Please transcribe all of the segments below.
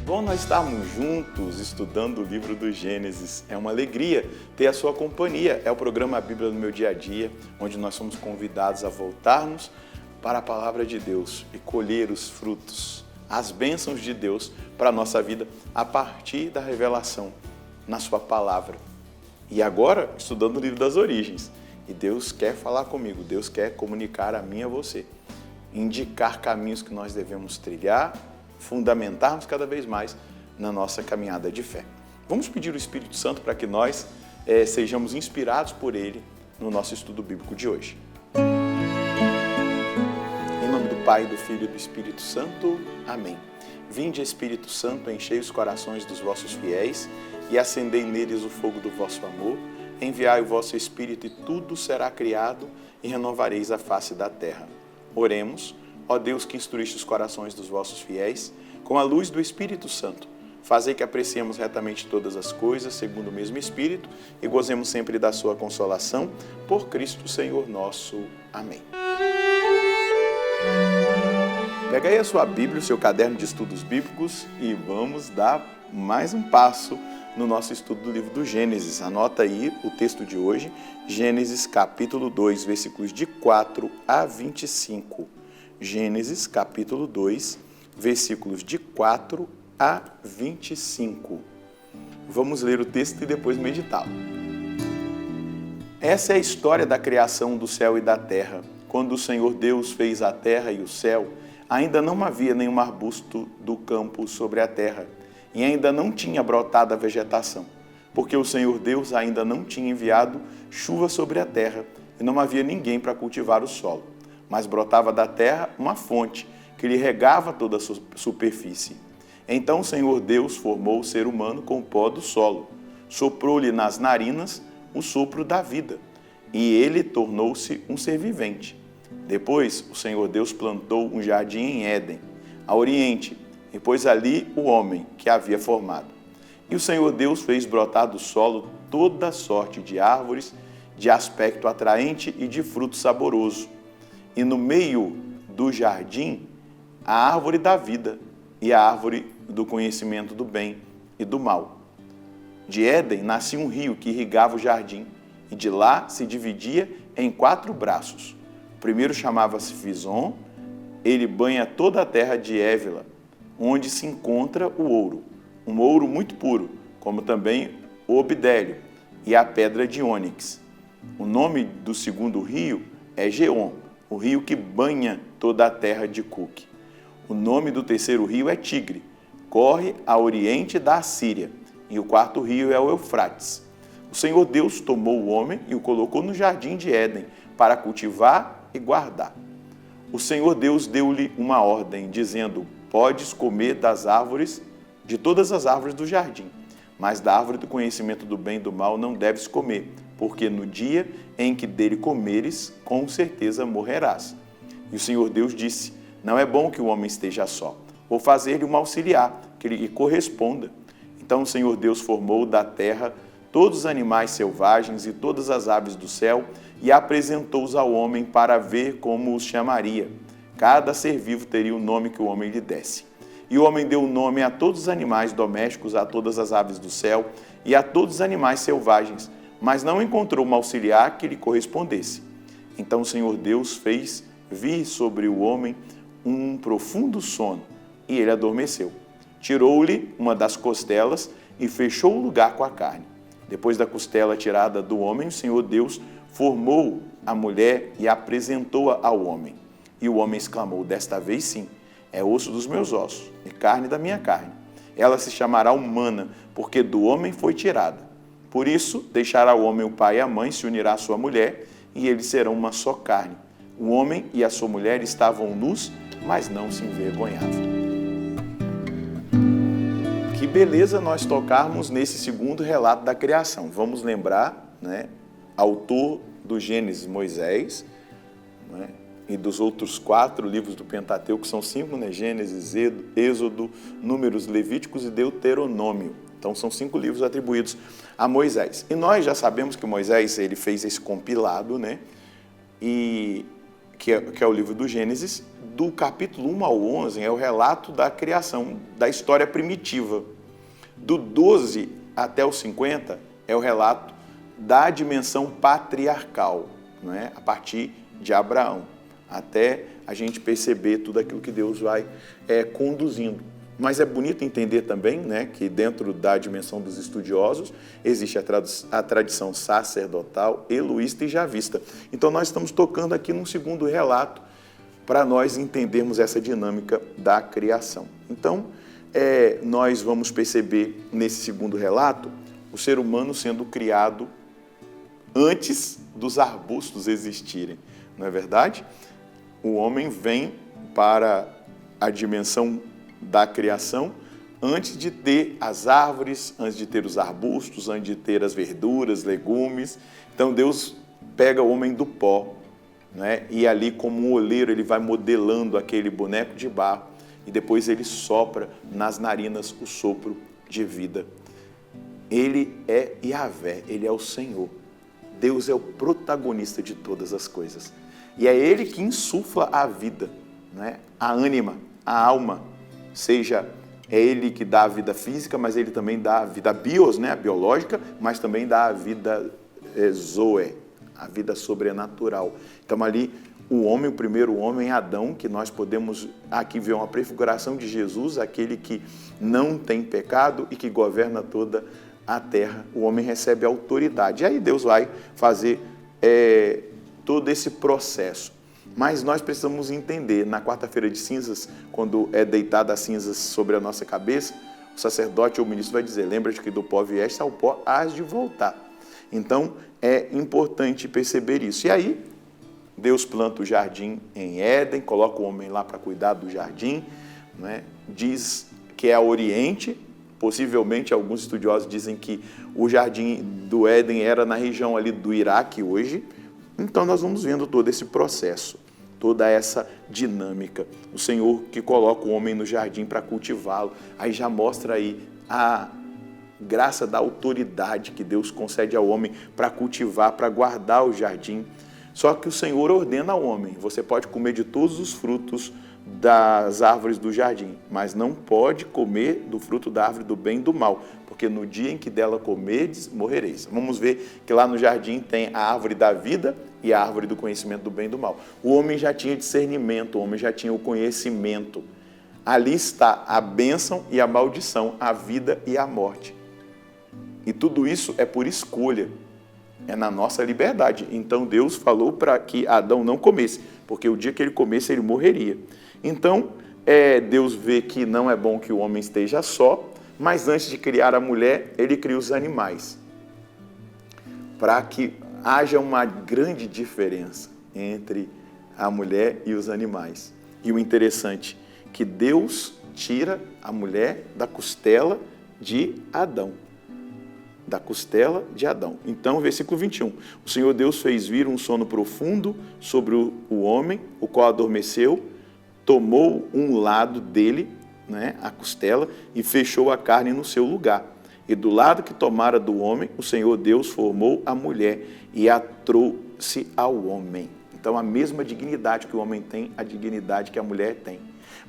bom nós estarmos juntos estudando o livro do Gênesis. É uma alegria ter a sua companhia. É o programa Bíblia no Meu Dia a Dia, onde nós somos convidados a voltarmos para a Palavra de Deus e colher os frutos, as bênçãos de Deus para a nossa vida a partir da revelação na sua Palavra. E agora, estudando o livro das origens. E Deus quer falar comigo, Deus quer comunicar a mim e a você, indicar caminhos que nós devemos trilhar, fundamentarmos cada vez mais na nossa caminhada de fé. Vamos pedir o Espírito Santo para que nós sejamos inspirados por Ele no nosso estudo bíblico de hoje. Em nome do Pai, do Filho e do Espírito Santo. Amém. Vinde, Espírito Santo, enchei os corações dos vossos fiéis e acendei neles o fogo do vosso amor. Enviai o vosso Espírito e tudo será criado e renovareis a face da terra. Oremos. Ó Deus, que instruíste os corações dos vossos fiéis, com a luz do Espírito Santo, fazei que apreciemos retamente todas as coisas, segundo o mesmo Espírito, e gozemos sempre da sua consolação, por Cristo Senhor nosso. Amém. Pega aí a sua Bíblia, o seu caderno de estudos bíblicos, e vamos dar mais um passo no nosso estudo do livro do Gênesis. Anota aí o texto de hoje, Gênesis capítulo 2, versículos de 4 a 25. Gênesis, capítulo 2, versículos de 4 a 25. Vamos ler o texto e depois meditá-lo. Essa é a história da criação do céu e da terra. Quando o Senhor Deus fez a terra e o céu, ainda não havia nenhum arbusto do campo sobre a terra, e ainda não tinha brotado a vegetação, porque o Senhor Deus ainda não tinha enviado chuva sobre a terra, e não havia ninguém para cultivar o solo. Mas brotava da terra uma fonte que lhe regava toda a superfície. Então o Senhor Deus formou o ser humano com o pó do solo, soprou-lhe nas narinas o sopro da vida, e ele tornou-se um ser vivente. Depois o Senhor Deus plantou um jardim em Éden, a oriente, e pôs ali o homem que havia formado. E o Senhor Deus fez brotar do solo toda sorte de árvores, de aspecto atraente e de fruto saboroso. E no meio do jardim, a árvore da vida e a árvore do conhecimento do bem e do mal. De Éden nascia um rio que irrigava o jardim, e de lá se dividia em 4 braços. O primeiro chamava-se Fison, ele banha toda a terra de Évila, onde se encontra o ouro, um ouro muito puro, como também o obidélio e a pedra de ônix. O nome do segundo rio é Geom, o rio que banha toda a terra de Cuque. O nome do terceiro rio é Tigre, corre a oriente da Assíria, e o quarto rio é o Eufrates. O Senhor Deus tomou o homem e o colocou no jardim de Éden para cultivar e guardar. O Senhor Deus deu-lhe uma ordem, dizendo: podes comer das árvores, de todas as árvores do jardim, mas da árvore do conhecimento do bem e do mal não deves comer, porque no dia em que dele comeres, com certeza morrerás. E o Senhor Deus disse: não é bom que o homem esteja só. Vou fazer-lhe um auxiliar, que lhe corresponda. Então o Senhor Deus formou da terra todos os animais selvagens e todas as aves do céu e apresentou-os ao homem para ver como os chamaria. Cada ser vivo teria o nome que o homem lhe desse. E o homem deu o nome a todos os animais domésticos, a todas as aves do céu e a todos os animais selvagens, mas não encontrou um auxiliar que lhe correspondesse. Então o Senhor Deus fez vir sobre o homem um profundo sono, e ele adormeceu. Tirou-lhe uma das costelas e fechou o lugar com a carne. Depois da costela tirada do homem, o Senhor Deus formou a mulher e apresentou-a ao homem. E o homem exclamou: desta vez sim, é osso dos meus ossos e carne da minha carne. Ela se chamará humana, porque do homem foi tirada. Por isso, deixará o homem o pai e a mãe, se unirá à sua mulher, e eles serão uma só carne. O homem e a sua mulher estavam nus, mas não se envergonhavam. Que beleza nós tocarmos nesse segundo relato da criação. Vamos lembrar, autor do Gênesis, Moisés, e dos outros 4 livros do Pentateuco, que são 5, Gênesis, Êxodo, Números, Levíticos e Deuteronômio. Então são 5 livros atribuídos a Moisés. E nós já sabemos que Moisés ele fez esse compilado, e que é o livro do Gênesis, do capítulo 1 ao 11 é o relato da criação, da história primitiva. Do 12 até o 50 é o relato da dimensão patriarcal, não é? A partir de Abraão, até a gente perceber tudo aquilo que Deus vai conduzindo. Mas é bonito entender também, né, que dentro da dimensão dos estudiosos existe a tradição sacerdotal, eloísta e javista. Então nós estamos tocando aqui num segundo relato para nós entendermos essa dinâmica da criação. Então, nós vamos perceber nesse segundo relato o ser humano sendo criado antes dos arbustos existirem, não é verdade? O homem vem para a dimensão da criação antes de ter as árvores, antes de ter os arbustos, antes de ter as verduras, legumes. Então Deus pega o homem do pó, né? E ali, como um oleiro, ele vai modelando aquele boneco de barro e depois ele sopra nas narinas o sopro de vida. Ele é Yahvé, ele é o Senhor. Deus é o protagonista de todas as coisas. E é ele que insufla a vida, né? A ânima, a alma. Seja, é ele que dá a vida física, mas ele também dá a vida bios, né? A biológica, mas também dá a vida zoe, a vida sobrenatural. Então ali, o homem, o primeiro homem, Adão, que nós podemos aqui ver uma prefiguração de Jesus, aquele que não tem pecado e que governa toda a terra. O homem recebe autoridade. E aí Deus vai fazer todo esse processo. Mas nós precisamos entender, na quarta-feira de cinzas, quando é deitada as cinzas sobre a nossa cabeça, o sacerdote ou o ministro vai dizer: lembra-te que do pó vieste, ao pó hás de voltar. Então, é importante perceber isso. E aí, Deus planta o jardim em Éden, coloca o homem lá para cuidar do jardim, né? Diz que é Oriente. Possivelmente, alguns estudiosos dizem que o jardim do Éden era na região ali do Iraque hoje. Então, nós vamos vendo todo esse processo, toda essa dinâmica. O Senhor que coloca o homem no jardim para cultivá-lo. Aí já mostra aí a graça da autoridade que Deus concede ao homem para cultivar, para guardar o jardim. Só que o Senhor ordena ao homem: você pode comer de todos os frutos das árvores do jardim, mas não pode comer do fruto da árvore do bem e do mal, porque no dia em que dela comerdes, morrereis. Vamos ver que lá no jardim tem a árvore da vida e a árvore do conhecimento do bem e do mal. O homem já tinha discernimento, o homem já tinha o conhecimento. Ali está a bênção e a maldição, a vida e a morte. E tudo isso é por escolha, é na nossa liberdade. Então Deus falou para que Adão não comesse, porque o dia que ele comesse, ele morreria. Então, Deus vê que não é bom que o homem esteja só, mas antes de criar a mulher, ele cria os animais, para que haja uma grande diferença entre a mulher e os animais. E o interessante, que Deus tira a mulher da costela de Adão. Da costela de Adão. Então, versículo 21. O Senhor Deus fez vir um sono profundo sobre o homem, o qual adormeceu, tomou um lado dele, né, a costela, e fechou a carne no seu lugar. E do lado que tomara do homem, o Senhor Deus formou a mulher e a trouxe ao homem. Então, a mesma dignidade que o homem tem, a dignidade que a mulher tem.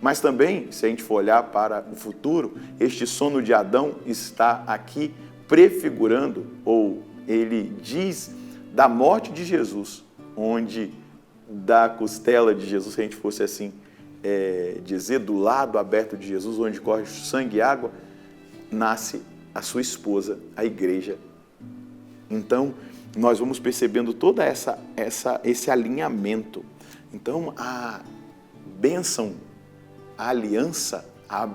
Mas também, se a gente for olhar para o futuro, este sono de Adão está aqui prefigurando, ou ele diz da morte de Jesus, onde da costela de Jesus, se a gente fosse assim dizer, do lado aberto de Jesus, onde corre sangue e água, nasce a sua esposa, a igreja. Então, nós vamos percebendo toda esse alinhamento. Então, a bênção, a aliança, a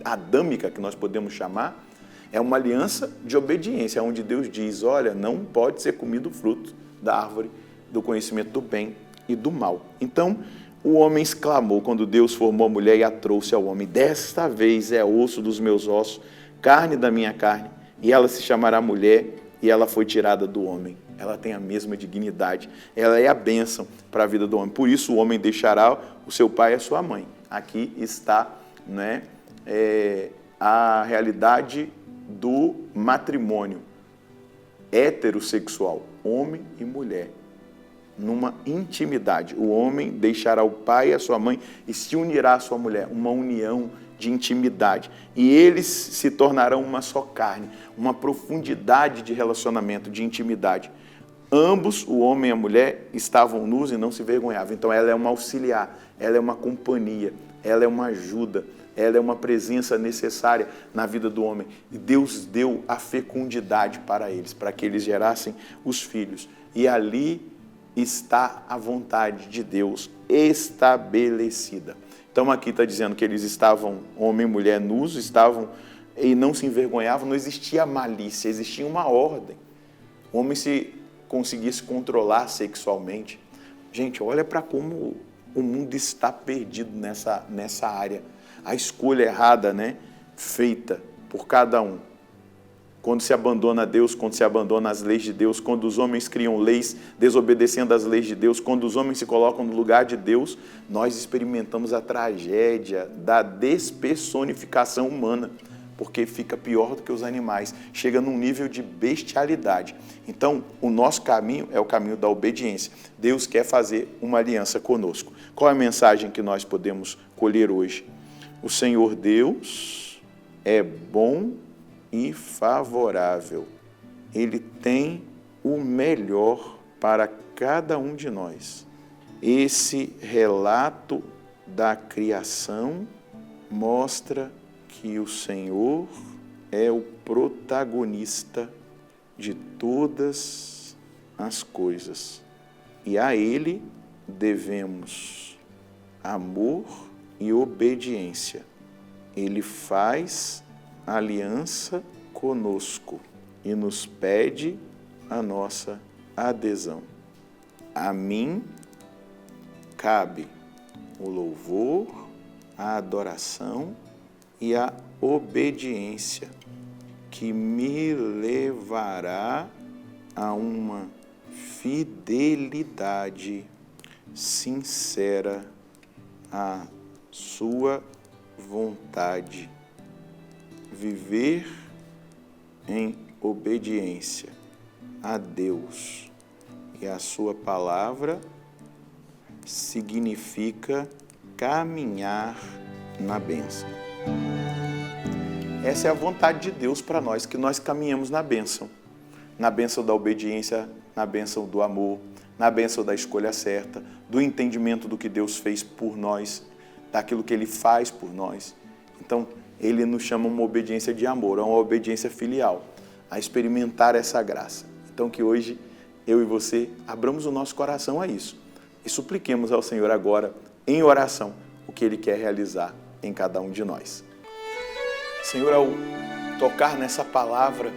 adâmica, que nós podemos chamar, é uma aliança de obediência, onde Deus diz: olha, não pode ser comido o fruto da árvore do conhecimento do bem e do mal. Então, o homem exclamou quando Deus formou a mulher e a trouxe ao homem: desta vez é osso dos meus ossos, carne da minha carne, e ela se chamará mulher, e ela foi tirada do homem. Ela tem a mesma dignidade, ela é a bênção para a vida do homem. Por isso o homem deixará o seu pai e a sua mãe. Aqui está, né, a realidade do matrimônio heterossexual, homem e mulher. numa intimidade. O homem deixará o pai e a sua mãe e se unirá à sua mulher, uma união de intimidade. E eles se tornarão uma só carne, uma profundidade de relacionamento, de intimidade. Ambos, o homem e a mulher, estavam nus e não se vergonhavam. Então ela é uma auxiliar, ela é uma companhia, ela é uma ajuda, ela é uma presença necessária na vida do homem. E Deus deu a fecundidade para eles, para que eles gerassem os filhos. E ali está a vontade de Deus estabelecida. Então aqui está dizendo que eles estavam, homem e mulher, nus, estavam e não se envergonhavam, não existia malícia, existia uma ordem. O homem se conseguisse controlar sexualmente. Gente, olha para como o mundo está perdido nessa área. A escolha errada, feita por cada um. Quando se abandona a Deus, quando se abandona as leis de Deus, quando os homens criam leis desobedecendo às leis de Deus, quando os homens se colocam no lugar de Deus, nós experimentamos a tragédia da despersonificação humana, porque fica pior do que os animais, chega num nível de bestialidade. Então, o nosso caminho é o caminho da obediência. Deus quer fazer uma aliança conosco. Qual é a mensagem que nós podemos colher hoje? O Senhor Deus é bom e favorável. Ele tem o melhor para cada um de nós. Esse relato da criação mostra que o Senhor é o protagonista de todas as coisas. E a Ele devemos amor e obediência. Ele faz aliança conosco e nos pede a nossa adesão. A mim cabe o louvor, a adoração e a obediência, que me levará a uma fidelidade sincera à sua vontade. Viver em obediência a Deus e a sua palavra significa caminhar na bênção. Essa é a vontade de Deus para nós, que nós caminhemos na bênção da obediência, na bênção do amor, na bênção da escolha certa, do entendimento do que Deus fez por nós, daquilo que Ele faz por nós. Então, Ele nos chama uma obediência de amor, uma obediência filial, a experimentar essa graça. Então, que hoje, eu e você, abramos o nosso coração a isso e supliquemos ao Senhor agora, em oração, o que Ele quer realizar em cada um de nós. Senhor, ao tocar nessa palavra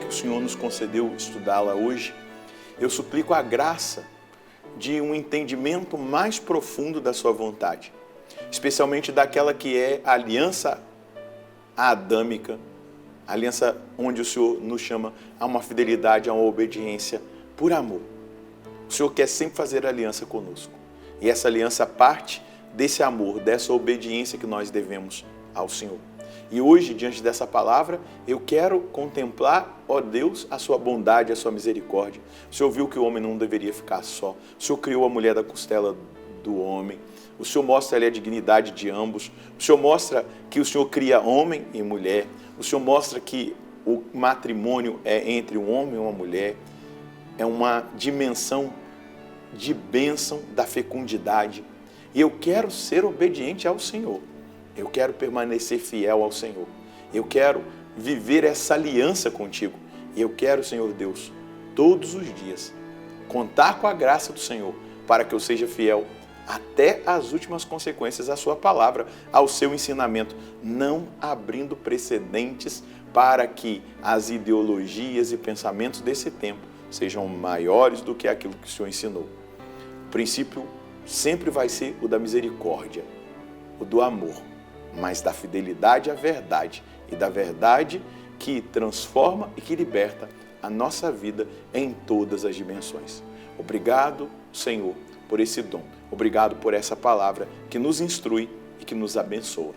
que o Senhor nos concedeu estudá-la hoje, eu suplico a graça de um entendimento mais profundo da sua vontade, especialmente daquela que é a aliança adâmica, a aliança onde o Senhor nos chama a uma fidelidade, a uma obediência por amor. O Senhor quer sempre fazer aliança conosco. E essa aliança parte desse amor, dessa obediência que nós devemos ao Senhor. E hoje, diante dessa palavra, eu quero contemplar, ó Deus, a sua bondade, a sua misericórdia. O Senhor viu que o homem não deveria ficar só. O Senhor criou a mulher da costela do homem. O Senhor mostra ali a dignidade de ambos. O Senhor mostra que o Senhor cria homem e mulher. O Senhor mostra que o matrimônio é entre um homem e uma mulher. É uma dimensão de bênção da fecundidade. E eu quero ser obediente ao Senhor. Eu quero permanecer fiel ao Senhor. Eu quero viver essa aliança contigo. E eu quero, Senhor Deus, todos os dias, contar com a graça do Senhor para que eu seja fiel até as últimas consequências à sua palavra, ao seu ensinamento, não abrindo precedentes para que as ideologias e pensamentos desse tempo sejam maiores do que aquilo que o Senhor ensinou. O princípio sempre vai ser o da misericórdia, o do amor, mas da fidelidade à verdade e da verdade que transforma e que liberta a nossa vida em todas as dimensões. Obrigado, Senhor, por esse dom. Obrigado por essa palavra que nos instrui e que nos abençoa.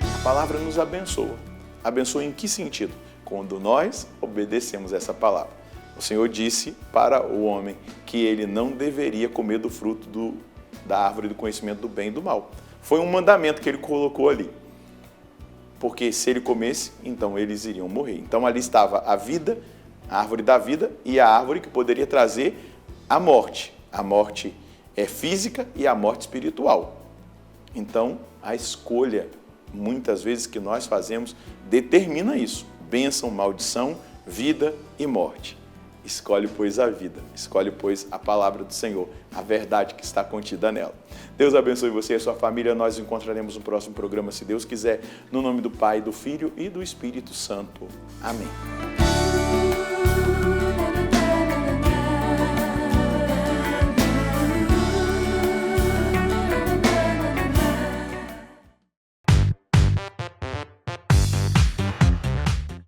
A palavra nos abençoa. Abençoa em que sentido? Quando nós obedecemos essa palavra. O Senhor disse para o homem que ele não deveria comer do fruto da árvore do conhecimento do bem e do mal. Foi um mandamento que ele colocou ali. Porque se ele comesse, então eles iriam morrer. Então ali estava a vida, a árvore da vida e a árvore que poderia trazer a morte. A morte é física e a morte espiritual. Então a escolha, muitas vezes, que nós fazemos determina isso. Bênção, maldição, vida e morte. Escolhe, pois, a vida. Escolhe, pois, a palavra do Senhor, a verdade que está contida nela. Deus abençoe você e a sua família. Nós nos encontraremos no próximo programa, se Deus quiser, no nome do Pai, do Filho e do Espírito Santo. Amém.